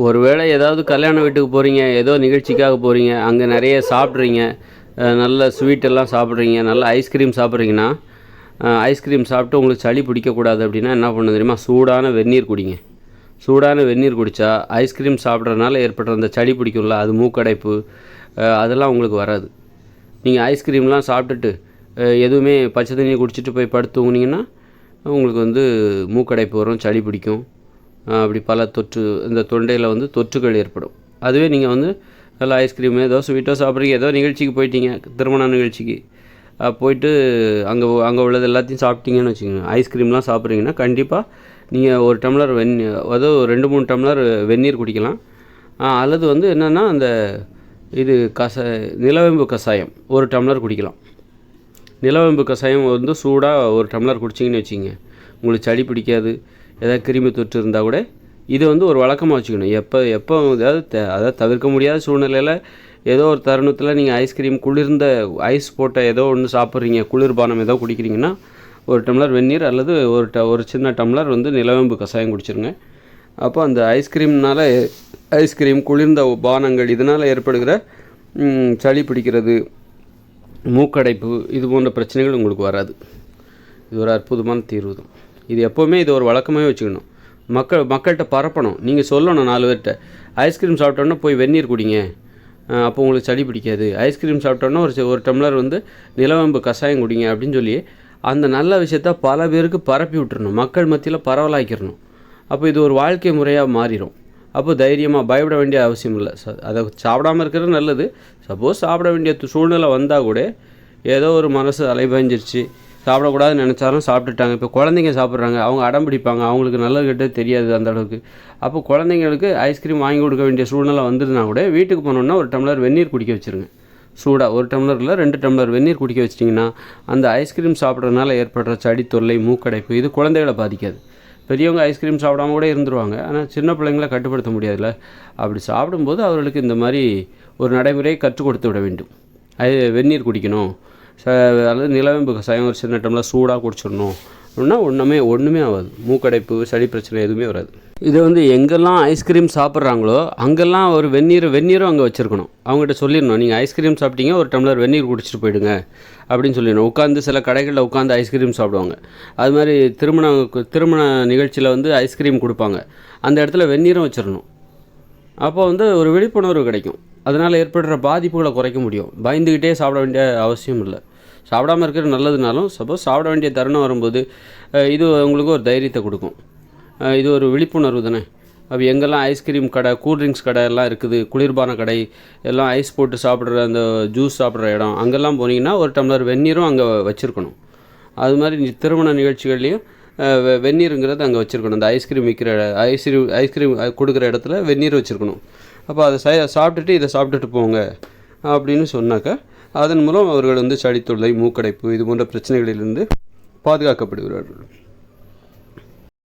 ஒரு வேளை ஏதாவது கல்யாண வீட்டுக்கு போகிறீங்க, ஏதோ நிகழ்ச்சிக்காக போகிறீங்க, அங்கே நிறைய சாப்பிட்றீங்க, நல்ல ஸ்வீட்டெல்லாம் சாப்பிட்றீங்க, நல்ல ஐஸ்கிரீம் சாப்பிட்றீங்கன்னா, ஐஸ்கிரீம் சாப்பிட்டு உங்களுக்கு சளி பிடிக்கக்கூடாது அப்படின்னா என்ன பண்ணணும் தெரியுமா? சூடான வெந்நீர் குடிங்க. சூடான வெந்நீர் குடித்தா ஐஸ்கிரீம் சாப்பிட்றதுனால ஏற்படுற அந்த சளி பிடிக்கும்ல, அது மூக்கடைப்பு அதெல்லாம் உங்களுக்கு வராது. நீங்கள் ஐஸ்கிரீம்லாம் சாப்பிட்டுட்டு எதுவுமே பச்சை தண்ணியை குடிச்சிட்டு போய் படுத்து தூங்குனீங்கன்னா உங்களுக்கு மூக்கடைப்பு வரும், சளி பிடிக்கும், அப்படி பல தொற்று இந்த தொண்டையில் தொற்றுகள் ஏற்படும். அதுவே நீங்கள் நல்லா ஐஸ்கிரீமு ஏதோ ஸ்வீட்டோ சாப்பிட்றீங்க, ஏதோ நிகழ்ச்சிக்கு போயிட்டீங்க, திருமண நிகழ்ச்சிக்கு போயிட்டு அங்கே உள்ளது எல்லாத்தையும் சாப்பிட்டீங்கன்னு வச்சுக்கோங்க, ஐஸ்கிரீம்லாம் சாப்பிட்றீங்கன்னா கண்டிப்பாக நீங்கள் ஒரு டம்ளர் அதோ 2-3 டம்ளர் வெந்நீர் குடிக்கலாம். அல்லது என்னென்னா அந்த இது நிலவேம்பு கஷாயம் 1 டம்ளர் குடிக்கலாம். நிலவேம்பு கஷாயம் சூடாக 1 டம்ளர் குடிச்சிங்கன்னு வச்சுங்க, உங்களுக்கு சளி பிடிக்காது. ஏதாவது கிருமி தொற்று இருந்தால் கூட இது ஒரு வழக்கமாக வச்சுக்கணும். எப்போ அதாவது தவிர்க்க முடியாத சூழ்நிலையில் ஏதோ ஒரு தருணத்தில் நீங்கள் ஐஸ்கிரீம் குளிர்ந்த ஐஸ் போட்ட ஏதோ ஒன்று சாப்பிட்றீங்க, குளிர்பானம் ஏதோ குடிக்கிறீங்கன்னா 1 டம்ளர் வெந்நீர் அல்லது ஒரு சின்ன டம்ளர் நிலவேம்பு கஷாயம் குடிச்சிருங்க. அப்போ அந்த ஐஸ்கிரீம் குளிர்ந்த பானங்கள் இதனால் ஏற்படுகிற சளி பிடிக்கிறது, மூக்கடைப்பு இது போன்ற பிரச்சனைகள் உங்களுக்கு வராது. இது ஒரு அற்புதமான தீர்வு தான். இது எப்போவுமே இது ஒரு வழக்கமாகவே வச்சுக்கணும். மக்கள்கிட்ட பரப்பணும். நீங்கள் சொல்லணும் 4 பேர்கிட்ட, ஐஸ்கிரீம் சாப்பிட்டோன்னா போய் வெந்நீர் குடிங்க, அப்போ உங்களுக்கு சளி பிடிக்காது. ஐஸ்கிரீம் சாப்பிட்டோன்னா ஒரு டம்ளர் நிலவேம்பு கஷாயம் குடிங்க அப்படின்னு சொல்லி அந்த நல்ல விஷயத்த பல பேருக்கு பரப்பி விட்டுறணும், மக்கள் மத்தியில் பரவலாக்கிடணும். அப்போ இது ஒரு வாழ்க்கை முறையாக மாறிடும். அப்போ தைரியமாக பயப்பட வேண்டிய அவசியம் இல்லை. அதை சாப்பிடாமல் இருக்கிறது நல்லது. சப்போஸ் சாப்பிட வேண்டிய சூழ்நிலை வந்தால் கூட ஏதோ ஒரு மனசு அலைபாய்ஞ்சிருச்சு, சாப்பிடக்கூடாதுன்னு நினச்சாலும் சாப்பிட்டுட்டாங்க. இப்போ குழந்தைங்க சாப்பிட்றாங்க, அவங்க அடம் பிடிப்பாங்க, அவங்களுக்கு நல்லது கெட்டது தெரியாது அந்த அளவுக்கு. அப்போ குழந்தைங்களுக்கு ஐஸ்கிரீம் வாங்கி கொடுக்க வேண்டிய சூழ்நிலை வந்துதுன்னா கூட வீட்டுக்கு போனோன்னா 1 டம்ளர் வெந்நீர் குடிக்க வச்சுருங்க. சூடாக 1 டம்ளரில் 2 டம்ளர் வெந்நீர் குடிக்க வச்சிட்டிங்கன்னா அந்த ஐஸ்கிரீம் சாப்பிட்றதுனால ஏற்படுற சளி தொல்லை, மூக்கடைப்பு இது குழந்தைகளை பாதிக்காது. பெரியவங்க ஐஸ்கிரீம் சாப்பிடாம கூட இருந்துருவாங்க, ஆனால் சின்ன பிள்ளைங்கள கட்டுப்படுத்த முடியாதுல்ல. அப்படி சாப்பிடும்போது அவர்களுக்கு இந்த மாதிரி ஒரு நடைமுறையை கற்றுக் கொடுத்து விட வேண்டும். வெந்நீர் குடிக்கணும், அல்லது நிலவேம்பு கஷாயம் ஒரு சின்ன டம்ளர் சூடாக குடிச்சிடணும் அப்படின்னா ஒன்றுமே ஆகாது. மூக்கடைப்பு, சளி பிரச்சனை எதுவுமே வராது. இது எங்கெல்லாம் ஐஸ்கிரீம் சாப்பிட்றாங்களோ அங்கெல்லாம் ஒரு வெந்நீரும் அங்கே வச்சுருக்கணும். அவங்ககிட்ட சொல்லிடணும், நீங்கள் ஐஸ்கிரீம் சாப்பிட்டீங்க 1 டம்ளர் வெந்நீர் குடிச்சிட்டு போயிடுங்க அப்படின்னு சொல்லிடணும். சில கடைகளில் உட்காந்து ஐஸ்கிரீம் சாப்பிடுவாங்க. அது மாதிரி திருமண நிகழ்ச்சியில் ஐஸ்கிரீம் கொடுப்பாங்க, அந்த இடத்துல வெந்நீரும் வச்சிடணும். அப்போ ஒரு விழிப்புணர்வு கிடைக்கும். அதனால் ஏற்படுற பாதிப்புகளை குறைக்க முடியும். பயந்துக்கிட்டே சாப்பிட வேண்டிய அவசியம் இல்லை. சாப்பிடாமல் இருக்கிறது நல்லதுனாலும் சப்போஸ் சாப்பிட வேண்டிய தருணம் வரும்போது இது உங்களுக்கு ஒரு தைரியத்தை கொடுக்கும். இது ஒரு விழிப்புணர்வு தானே. அப்போ எங்கெல்லாம் ஐஸ்கிரீம் கடை, கூல்ட்ரிங்க்ஸ் கடை எல்லாம் இருக்குது, குளிர்பான கடை எல்லாம் ஐஸ் போட்டு சாப்பிட்ற அந்த ஜூஸ் சாப்பிட்ற இடம், அங்கெல்லாம் போனீங்கன்னா 1 டம்ளர் வெந்நீரும் அங்கே வச்சுருக்கணும். அது மாதிரி திருமண நிகழ்ச்சிகள்லேயும் வெந்நீருங்கிறது அங்கே வச்சுருக்கணும். அந்த ஐஸ்கிரீம் விற்கிற ஐஸ்கிரீம் கொடுக்குற இடத்துல வெந்நீர் வச்சுருக்கணும். அப்போ அதை சாப்பிட்டுட்டு இதை சாப்பிட்டுட்டு போங்க அப்படின்னு சொன்னாக்கா அதன் மூலம் அவர்கள் சளி தொல்லை, மூக்கடைப்பு இது போன்ற பிரச்சனைகளிலிருந்து பாதுகாக்கப்படுகிறார்கள்.